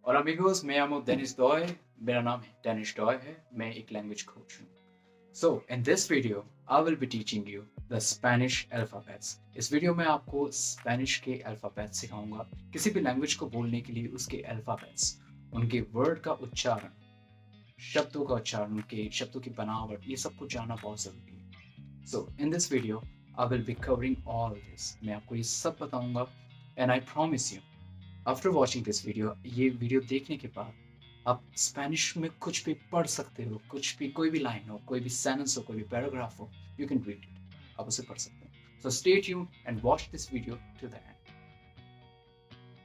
और amigos, मैं amo denish doye. मेरा नाम है denish doye है. मैं एक language coach हूँ. So in this video, I will be teaching you the Spanish alphabets. इस वीडियो में आपको स्पेनिश के अल्फाबेट्स सिखाऊंगा. किसी भी लैंग्वेज को बोलने के लिए उसके अल्फाबेट्स, उनके वर्ड का उच्चारण, शब्दों का उच्चारण, उनके शब्दों की बनावट, ये सब कुछ जानना बहुत जरूरी है. So in this video, I will be covering all this. मैं आपको ये सब बताऊंगा. And I promise you, after watching this video, ये वीडियो देखने के बाद आप स्पेनिश में कुछ भी पढ़ सकते हो, कुछ भी, कोई भी लाइन हो, कोई भी सेंटेंस हो, कोई भी पैराग्राफ हो, यू कैन रीड इट. आप उसे पढ़ सकते हो. So stay tuned and watch this video to the end.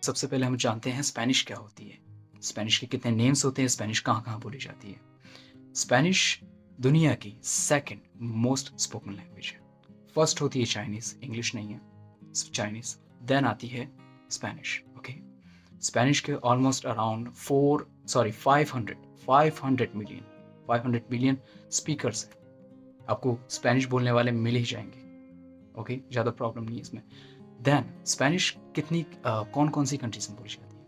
सबसे पहले हम जानते हैं स्पेनिश क्या होती है. स्पेनिश के कितने नेम्स होते हैं, स्पेनिश कहाँ कहाँ बोली जाती है. स्पेनिश दुनिया की सेकंड मोस्ट स्पोकन लैंग्वेज है. फर्स्ट होती है चाइनीज, इंग्लिश नहीं है, चाइनीज. देन आती है स्पेनिश. ओके, स्पेनिश के ऑलमोस्ट अराउंड 500 मिलियन स्पीकर्स हैं. आपको स्पेनिश बोलने वाले मिल ही जाएंगे. ओके, ज़्यादा प्रॉब्लम नहीं है इसमें. देन स्पेनिश कितनी कौन कौन सी कंट्रीज में बोली जाती है.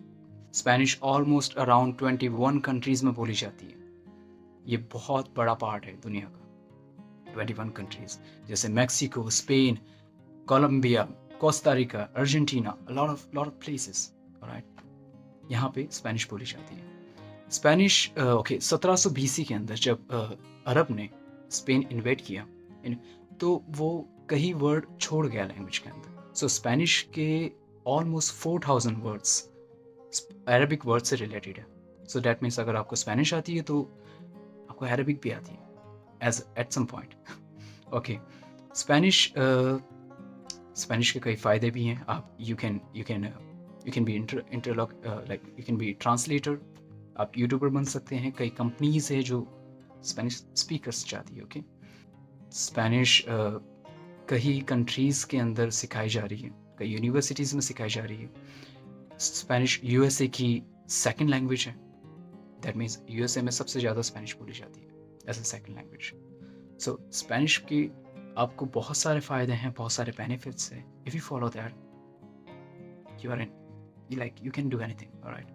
स्पेनिश ऑलमोस्ट अराउंड 21 कंट्रीज में बोली जाती है. ये बहुत बड़ा पार्ट है दुनिया का. 21 कंट्रीज जैसे Mexico, Spain, Colombia, Costa Rica, Argentina, lot of places. Right, यहाँ पे स्पेनिश बोली जाती है. स्पेनिश ओके 1700 BC के अंदर जब अरब ने स्पेन इन्वेड किया, तो वो कई वर्ड छोड़ गया लैंग्वेज के अंदर. सो स्पेनिश के ऑलमोस्ट 4000 वर्ड्स अरबिक वर्ड से रिलेटेड है. सो डैट मीन्स अगर आपको स्पेनिश आती है तो आपको अरबिक भी आती है as at some point. Okay, Spanish के कई फ़ायदे भी हैं. आप you can be interlock, like you can be translator. आप यूट्यूबर बन सकते हैं. कई कंपनीज है जो स्पेनिश स्पीकर्स चाहती है. ओके, स्पेनिश कई कंट्रीज़ के अंदर सिखाई जा रही है, कई यूनिवर्सिटीज़ में सिखाई जा रही है. स्पेनिश USA की सेकंड लैंग्वेज है. दैट मीन्स USA में सबसे ज़्यादा स्पेनिश बोली जाती है as a second language. So Spanish की आपको बहुत सारे फ़ायदे हैं, बहुत सारे बेनिफिट्स हैं. If you follow that, you are in, you can do anything. All right.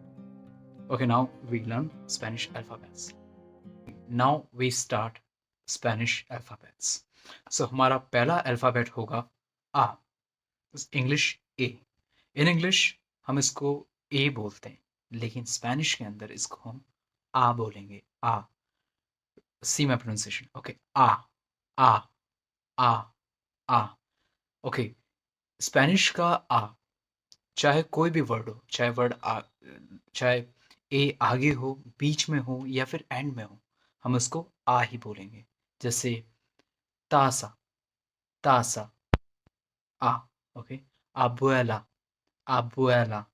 Okay, now we learn Spanish alphabets. Now we start Spanish alphabets. So हमारा पहला अल्फ़ाबेट होगा आ. English A. इन इंग्लिश हम इसको ए बोलते हैं, लेकिन Spanish के अंदर इसको हम आ बोलेंगे. आ. See my pronunciation. ओके, आ आ आ आ. ओके, स्पेनिश का आ, चाहे कोई भी वर्ड हो, चाहे ए आगे हो, बीच में हो या फिर एंड में हो, हम उसको आ ही बोलेंगे. जैसे तासा, तासा, आ. Okay, abuela, abuela,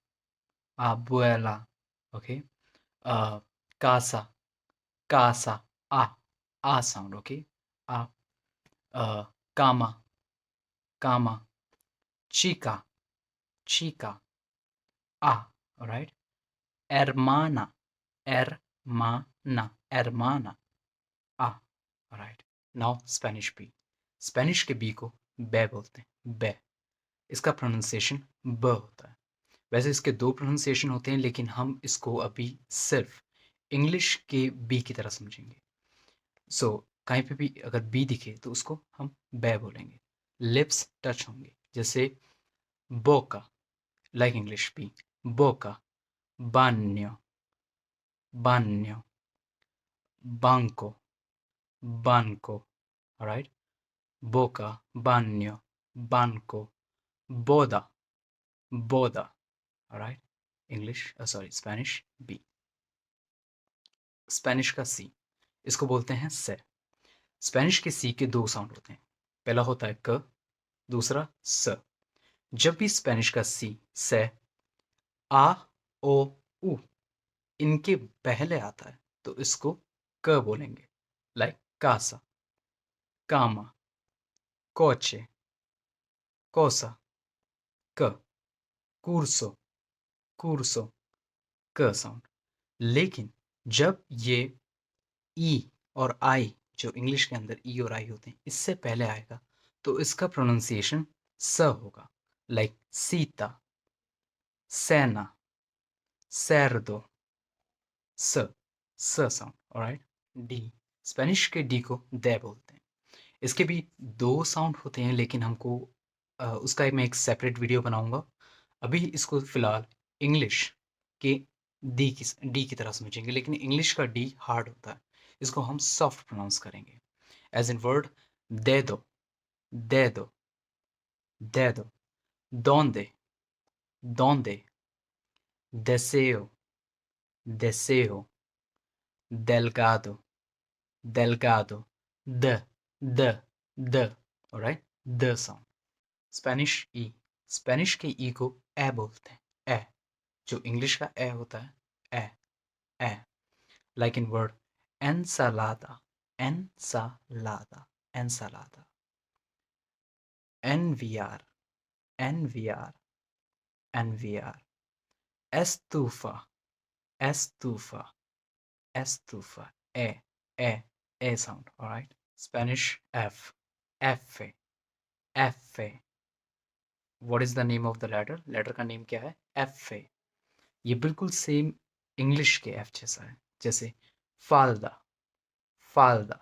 abuela. Okay, casa, casa, आ साउंड. ओके, आ. cama, cama, chica, chica, a. Alright. Hermana, hermana, hermana, a. Alright. Now Spanish B. Spanish के बी को बे बोलते हैं. बे. इसका प्रोनाउंसिएशन ब होता है. वैसे इसके दो प्रोनाउंसिएशन होते हैं, लेकिन हम इसको अभी सिर्फ इंग्लिश के बी की तरह समझेंगे. सो कहीं पे भी अगर बी दिखे तो उसको हम बे बोलेंगे. लिप्स टच होंगे, जैसे बोका, लाइक इंग्लिश बी. बोका, bagno, bagno, banco, banco. Alright. Boca, bagno, banco, boda, boda. Alright. Spanish B. Spanish का सी, इसको बोलते हैं से. स्पेनिश के सी के दो साउंड होते हैं. पहला होता है क, दूसरा स. जब भी स्पेनिश का सी से आ, ओ, उ इनके पहले आता है तो इसको क बोलेंगे. Like casa, cama, coche, cosa, क. curso, curso, क साउंड. लेकिन जब ये ई और आई, जो इंग्लिश के अंदर ई और आई होते हैं, इससे पहले आएगा तो इसका प्रोनाउंसिएशन स होगा. लाइक सीता, सेना, cerdo, स साउंड, ऑलराइट। डी, स्पेनिश के डी को दे बोलते हैं। इसके भी दो साउंड होते हैं, लेकिन हमको उसका मैं एक सेपरेट वीडियो बनाऊंगा। अभी इसको फिलहाल इंग्लिश के डी की तरह समझेंगे, लेकिन इंग्लिश का डी हार्ड होता है, इसको हम सॉफ्ट प्रोनाउंस करेंगे। एज इन वर्ड दे दो, दे दो, दे दो, donde, donde, deseo, deseo, delgado, delgado, the, the, alright, the sound. Spanish E, Spanish के ई को ए बोलते हैं, ए, जो इंग्लिश का ए होता है, A, A, like in word ensalada, ensalada, ensalada, enviar, enviar, enviar, estufa, estufa, estufa, a sound, all right. Spanish F, F, F. What is the name of the letter? Letter का name क्या है? F. ये बिल्कुल same English के F जैसा है, जैसे falda, falda,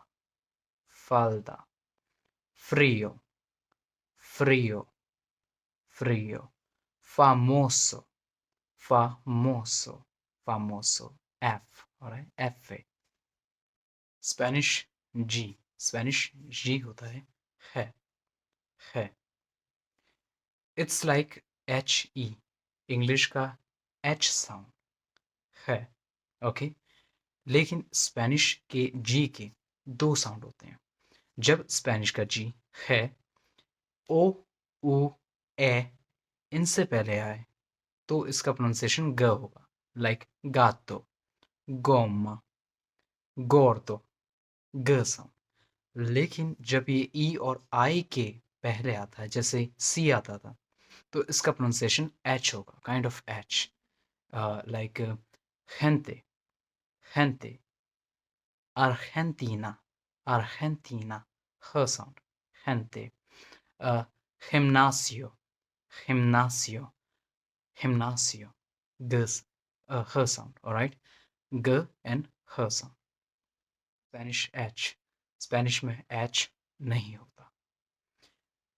falda, frío, frío, frío, famoso, famoso, famoso, F, all right, F. Spanish G, Spanish G होता है, it's like H E, English का एच साउंड है, ओके। लेकिन स्पेनिश के जी के दो साउंड होते हैं। जब स्पेनिश का जी है, ओ, उ, ए इनसे पहले आए तो इसका प्रोनाउंसिएशन ग होगा, लाइक गातो, गोमा, गोर्दो, ग साउंड। लेकिन जब ये ई और आई के पहले आता है, जैसे सी आता था, तो इसका प्रोनाउंसिएशन एच होगा, kind of H, like gente, gente, Argentina, Argentina, her sound, gente, gimnasio, gimnasio, gimnasio, this, her sound, all right, g and her sound. Spanish h, Spanish में h नहीं होता।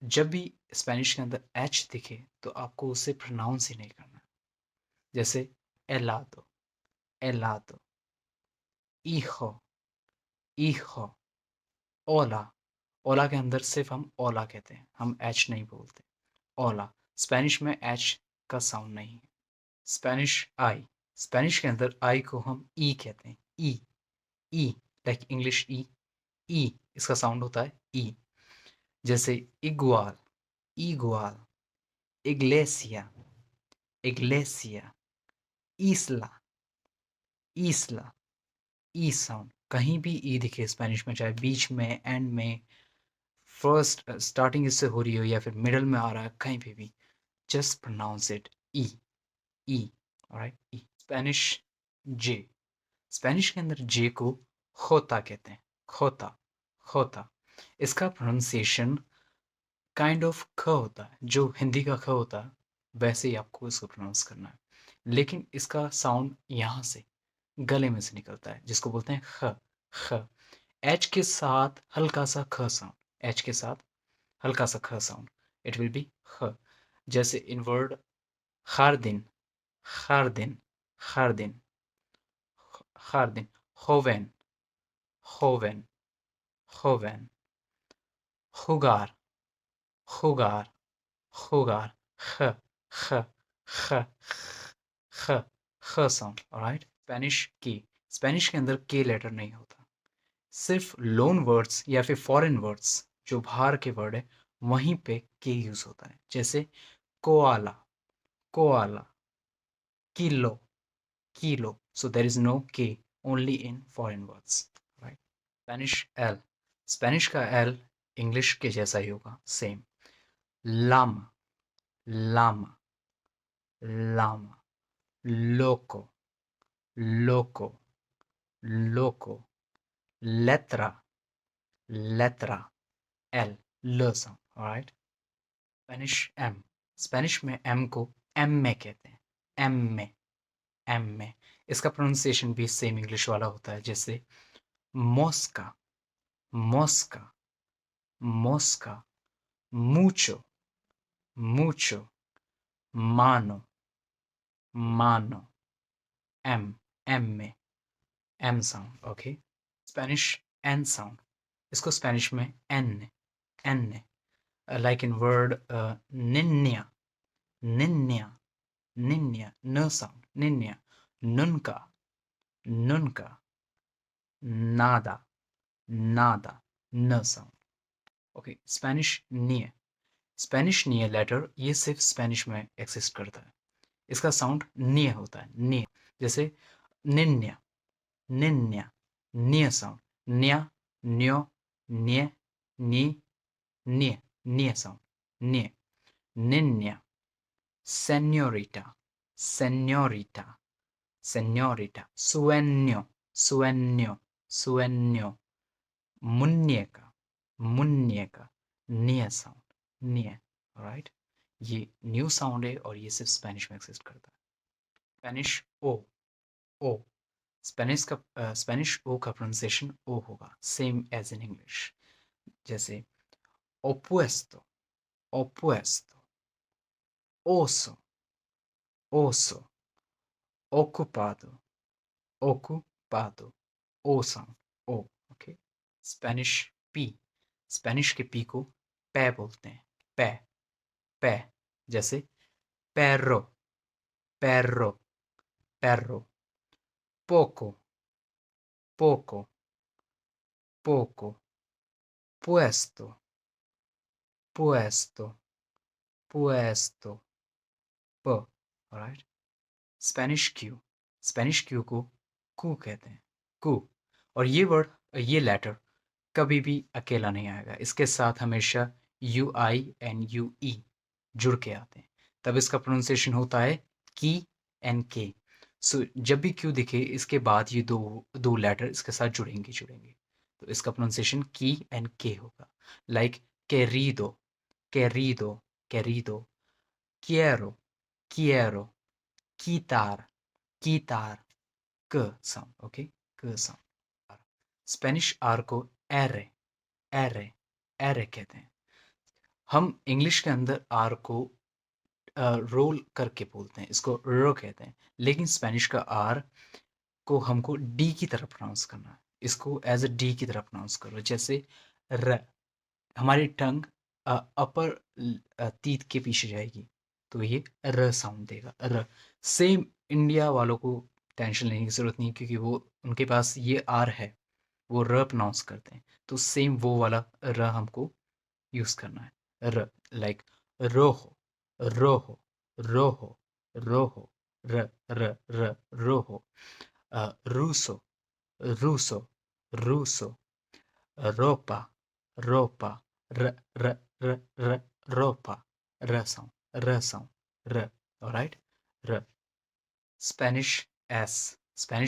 जब भी स्पेनिश के अंदर h दिखे तो आपको उसे प्रोनाउंस ही नहीं करना, जैसे helado, helado, hijo, hijo, ओला, ओला के अंदर सिर्फ हम ओला कहते हैं, हम एच नहीं बोलते। ओला, स्पेनिश में एच का साउंड नहीं है। स्पेनिश आई, स्पेनिश के अंदर आई को हम ई कहते हैं, ई, ई, लाइक इंग्लिश ई, ई इसका साउंड होता है ई, जैसे इग्वाल, इग्वाल, इग्लेसिया, इग्लेसिया, ईसला, ईसला, ई साउंड। कहीं भी ई दिखे स्पेनिश में, चाहे बीच में, एंड में, फर्स्ट स्टार्टिंग इससे हो रही हो या फिर मिडल में आ रहा है, कहीं पे भी, just pronounce it E, E, alright, E. Spanish J, Spanish के अंदर जे को खोता कहते हैं, खोता, खोता। इसका प्रोनाउंसिएशन काइंड ऑफ ख होता है, जो हिंदी का ख होता है वैसे ही आपको इसको प्रोनाउंस करना है, लेकिन इसका साउंड यहाँ से गले में से निकलता है, जिसको बोलते हैं ख, ख। एच के साथ हल्का सा ख साउंड, एच के साथ हल्का सा ख साउंड, इट विल बी ख। जैसे इन वर्ड खारदिन, खारदिन, खारदिन, खारदिन, होवेन, होवेन, होवेन, jugar, jugar, jugar, ख, ख, ख, ख, ख साउंड, ऑलराइट। स्पेनिश की, स्पेनिश के अंदर के लेटर नहीं होता, सिर्फ लोन वर्ड्स या फिर फॉरेन वर्ड्स जो बाहर के वर्ड है वहीं पे के यूज होता है, जैसे koala, koala, kilo, kilo. So there is no K, only in foreign words, right? Spanish L, Spanish का L English के जैसा ही होगा, same. Llama, llama, llama, loco, loco, loco, letra, letra, L, L sound, alright? Spanish M, Spanish में M को M में कहते हैं, M में, एम में। इसका प्रोनाउंसिएशन भी सेम इंग्लिश वाला होता है, जैसे मॉस्का, मॉस्का, मॉस्का, मूचो, मूचो, मानो, मानो, एम, एम में M sound. Okay. Spanish N sound, इसको स्पेनिश में N, N, like in word niña, niña, niña, n sound, niña, nunca, nunca, nada, nada, n sound. Okay, Spanish निये, स्पेनिश निये लेटर ये सिर्फ स्पेनिश में exist करता है। इसका साउंड निये होता है, निये, जैसे निन्या, निन्या, निये साउंड, न्या, न्यो, nye, ni, निये, निये साउंड, निये, निन्या, señorita, señorita, señorita, sueño, sueño, sueño, muñeca, muñeca, nia sound, nia, right. ये न्यू साउंड है और ये सिर्फ स्पेनिश में एक्सिस्ट करता है। स्पेनिश ओ, ओ, स्पेनिश ओ का प्रोनाउंसिएशन ओ होगा, सेम एज इन इंग्लिश, जैसे opuesto, opuesto, oso, oso, ocupado, ocupado, ओ साउंड, ओ। ओके। स्पेनिश पी, स्पेनिश के पी को पै बोलते हैं, पै, पै, जैसे perro, perro, perro, poco, poco, poco, puesto, puesto, puesto, प, राइट। स्पेनिश क्यू को कू कहते हैं, कू। और ये वर्ड, ये लेटर कभी भी अकेला नहीं आएगा, इसके साथ हमेशा यू आई एंड यू ई जुड़ के आते हैं, तब इसका प्रोनाउंसिएशन होता है की एंड के। सो जब भी क्यू दिखे इसके बाद ये दो दो लेटर इसके साथ जुड़ेंगे जुड़ेंगे, तो इसका प्रोनाउंसिएशन की एंड के होगा, like querido, querido, querido, quiero, quiero, quitar, quitar, क साउंड, ओके, क साउंड। स्पेनिश आर को एरे, एरे, एरे कहते हैं। हम इंग्लिश के अंदर आर को रोल करके बोलते हैं, इसको रो कहते हैं, लेकिन स्पेनिश का आर को हमको डी की तरह प्रोनाउंस करना है, इसको एज अ डी की तरह प्रोनाउंस करो, जैसे र, हमारी टंग अपर टीथ के पीछे जाएगी तो ये र साउंड देगा, र। सेम इंडिया वालों को टेंशन लेने की ज़रूरत नहीं, क्योंकि वो उनके पास ये आर है, वो र प्रोनाउंस करते हैं, तो सेम वो वाला र हमको यूज़ करना है, र, लाइक रोहो, रोहो, रोहो, रोहो, र, र, र, रोहो, रूसो, रूसो, रूसो, ropa, ropa, r, r, r, r, ropa, r sound, r, alright, r. Spanish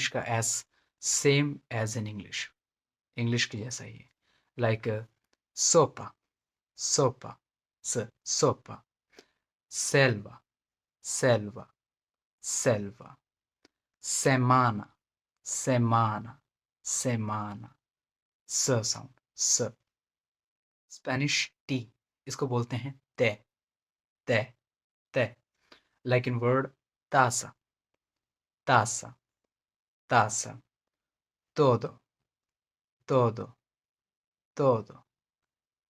का s same as in English के जैसा ही है, like sopa, sopa, sopa, selva, selva, selva, semana, semana, semana, sound, स। स्पेनिश टी, इसको बोलते हैं ते, ते, ते, लाइक इन वर्ड तासा, तासा, तासा, todo, todo, todo,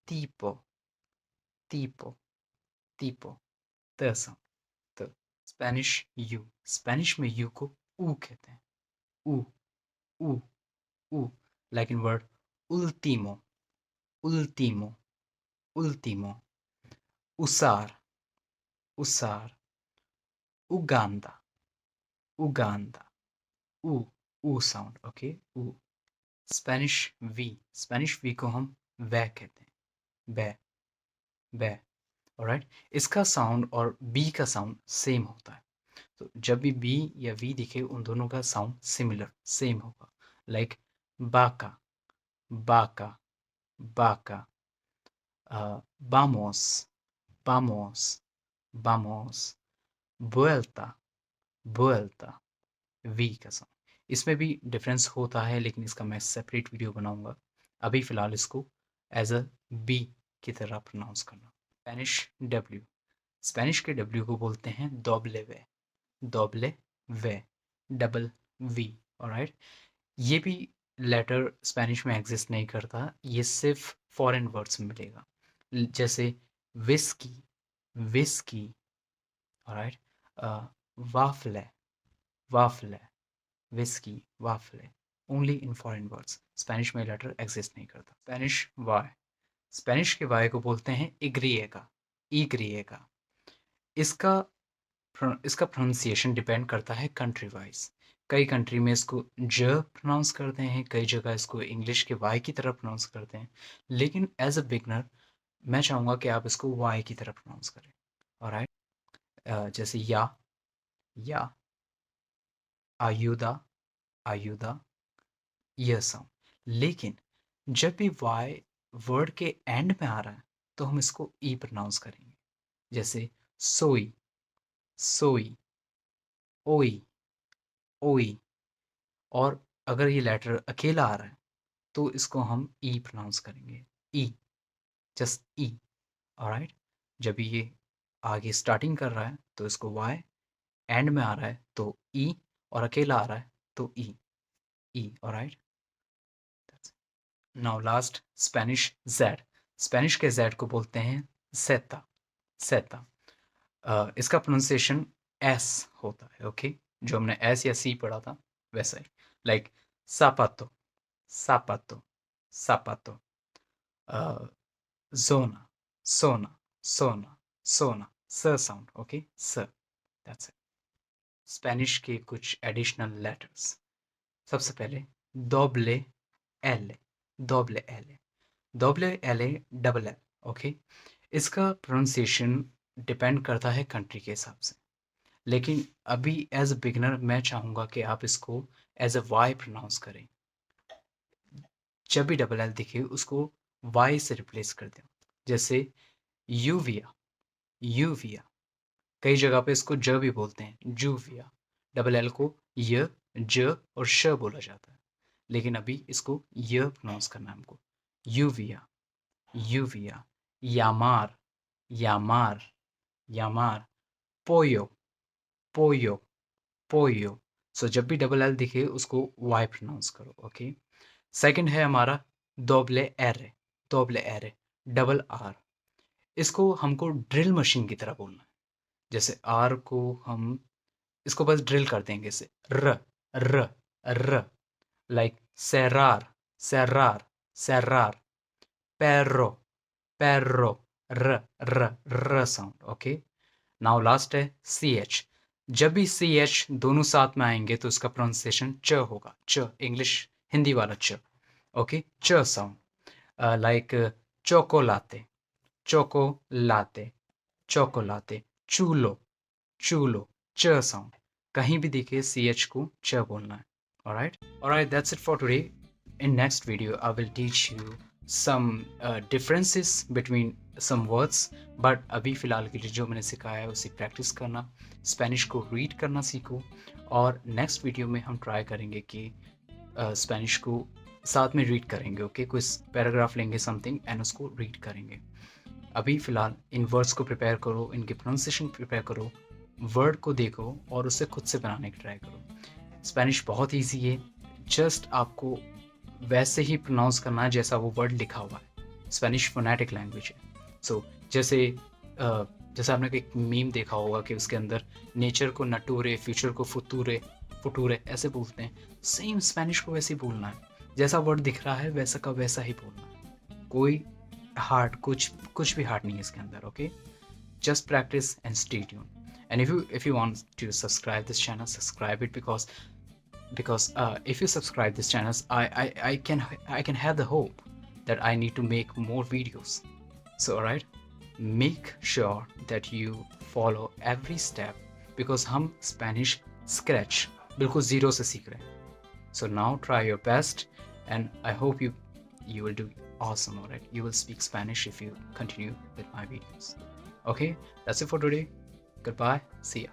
tipo, tipo, tipo, त साउंड, त। स्पेनिश में यू को ऊ कहते हैं, ऊ, ऊ, ऊ, like in word último, último, último, usar, usar, Uganda, Uganda, ऊ साउंड, ओके, ऊ। स्पेनिश वी को हम वे कहते हैं, वे, वे, ऑलराइट। इसका साउंड और बी का साउंड सेम होता है, तो जब भी बी या वी दिखे उन दोनों का साउंड सिमिलर, सेम होगा, लाइक बाका, बाका, बाका, vamos, vamos, vamos, vuelta, vuelta, V का साउंड। इसमें भी डिफरेंस होता है, लेकिन इसका मैं सेपरेट वीडियो बनाऊंगा। अभी फ़िलहाल इसको एज अ बी की तरह प्रोनाउंस करना। स्पेनिश डब्ल्यू, स्पेनिश के डब्ल्यू को बोलते हैं दोबले वे, दोबले वे, डबल वी। ऑलराइट, ये भी लेटर स्पेनिश में एग्जिस्ट नहीं करता, ये सिर्फ फॉरेन वर्ड्स में मिलेगा, जैसे whisky, whisky. Alright, waffle, waffle, whisky, waffle, only in foreign words. Spanish में लेटर एग्जिस्ट नहीं करता। स्पेनिश वाई, स्पेनिश के वाई को बोलते हैं इग्रिएगा, इग्रिएगा। इसका इसका प्रोनाउंसिएशन डिपेंड करता है कंट्री वाइज। कई कंट्री में इसको ज प्रोनाउंस करते हैं, कई जगह इसको इंग्लिश के वाई की तरह प्रोनाउंस करते हैं, लेकिन एज अ बिगनर मैं चाहूँगा कि आप इसको वाई की तरह प्रोनाउंस करें। ऑलराइट, जैसे या, आयुदा, आयुदा, यह साउंड। लेकिन जब भी वाई वर्ड के एंड में आ रहा है तो हम इसको ई प्रोनाउंस करेंगे, जैसे सोई, सोई, ओई, ओई। और अगर ये लेटर अकेला आ रहा है तो इसको हम ई प्रोनाउंस करेंगे, ई, जस्ट ई। ऑलराइट, जब ये आगे स्टार्टिंग कर रहा है तो इसको वाई, एंड में आ रहा है तो ई, और अकेला आ रहा है तो ई, ई। Alright, now last Spanish Z, Spanish के जेड को बोलते हैं सेता, सेता। इसका प्रोनाउंसिएशन एस होता है, ओके, जो हमने एस या सी पढ़ा था वैसा ही, लाइक सापातो, सापातो, सापातो, जोना, सोना, सोना, सोना, स साउंड, ओके, स, दैट्स इट। स्पेनिश के कुछ एडिशनल लेटर्स, सबसे पहले दोबले एल, दोबले एल, दोबले एल, डबल एल, ओके। इसका प्रोनाउंसिएशन डिपेंड करता है कंट्री के हिसाब से, लेकिन अभी एज अ बिगनर मैं चाहूँगा कि आप इसको एज अ वाई प्रोनाउंस करें। जब भी डबल एल दिखे उसको वाई से रिप्लेस कर दें, जैसे यूविया, यूविया। कई जगह पे इसको ज भी बोलते हैं, जूविया। डबल एल को य, ज और श बोला जाता है, लेकिन अभी इसको य प्रोनाउंस करना है हमको, यूविया, यूविया। यामार, यामार, यामार। पोयो, पोयो, पोयो। सो जब भी डबल एल दिखे उसको वाई प्रोनाउंस करो, ओके। सेकंड है हमारा दोबले एरे, दोबले एरे, डबल आर। इसको हमको ड्रिल मशीन की तरह बोलना है, जैसे आर को हम इसको बस ड्रिल कर देंगे इसे, र, र, र, लाइक सेरार, सेरार, सेरार। पैरो, पैरो, र, र, र साउंड, ओके। नाउ लास्ट है सी एच। जब भी सी एच दोनों साथ में आएंगे तो इसका प्रोनाउंसिएशन च होगा, च, इंग्लिश हिंदी वाला च, ओके, च साउंड, लाइक चोकोलाते, चोकोलाते, चोकोलाते। चूलो, चूलो, च साउंड। कहीं भी दिखे सी एच को च बोलना है। Alright, alright, that's it for today. In next video I will teach you some differences between some words, but अभी फ़िलहाल के लिए जो मैंने सिखाया है उसे प्रैक्टिस करना, स्पेनिश को रीड करना सीखो, और नेक्स्ट वीडियो में हम ट्राई करेंगे कि स्पेनिश को साथ में रीड करेंगे, ओके, कुछ पैराग्राफ लेंगे समथिंग एंड उसको रीड करेंगे। अभी फ़िलहाल इन वर्ड्स को प्रिपेयर करो, इनके प्रोनाउंसिएशन प्रिपेयर करो, वर्ड को देखो और उसे खुद से बनाने की ट्राई करो। स्पेनिश बहुत ईजी है, जस्ट आपको वैसे ही प्रोनाउंस करना है जैसा वो वर्ड लिखा हुआ है। स्पेनिश फोनेटिक लैंग्वेज है। सो जैसे आपने एक मीम देखा होगा कि उसके अंदर नेचर को नटूरे, फ्यूचर को फुतूरे, फुटूरे ऐसे बोलते हैं, सेम स्पेनिश को वैसे ही बोलना है, जैसा वर्ड दिख रहा है वैसा का वैसा ही बोलना है। कोई हार्ड, कुछ भी हार्ड नहीं है इसके अंदर, okay. Just practice and stay tuned. And if you want to subscribe this channel, subscribe it, because if you subscribe this channel, I can have the hope that I need to make more videos. So alright, make sure that you follow every step, because हम Spanish scratch बिल्कुल zero से सीख रहे हैं. So now try your best, and I hope you will do awesome. Alright, you will speak Spanish if you continue with my videos. Okay, that's it for today. Goodbye. See ya.